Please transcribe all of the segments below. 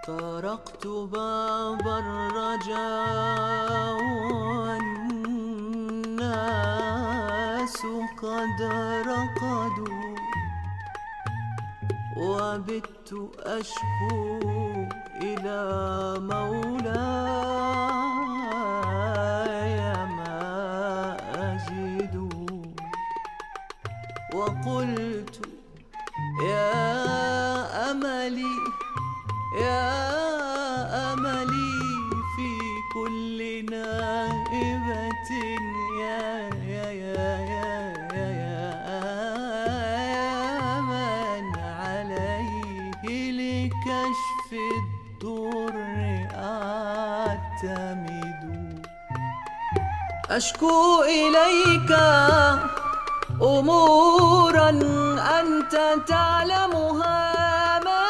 طرقت باب الرجاء والناس قد رقدوا، وبت أشكو إلى مولاي ما أجد، وقلت يا أملي يا أملي في كل نائبة يا يا يا يا يا يا من عليه لكشف الضر أعتمد. أشكو إليك أمورا أنت تعلمها، ما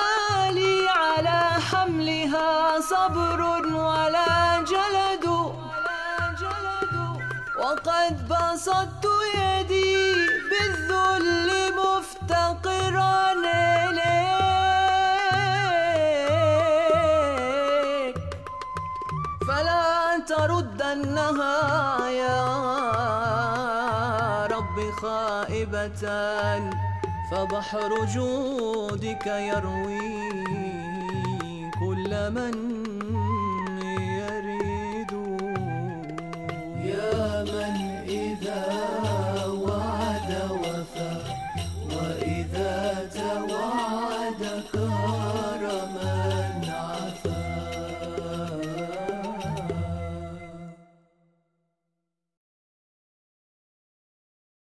لي على حملها صبر ولا جلد، وقد بسطت يدي بالذل مفتقرا إليك، فلا تردنها يا رب خائبة، فبحر جودك يروي كل من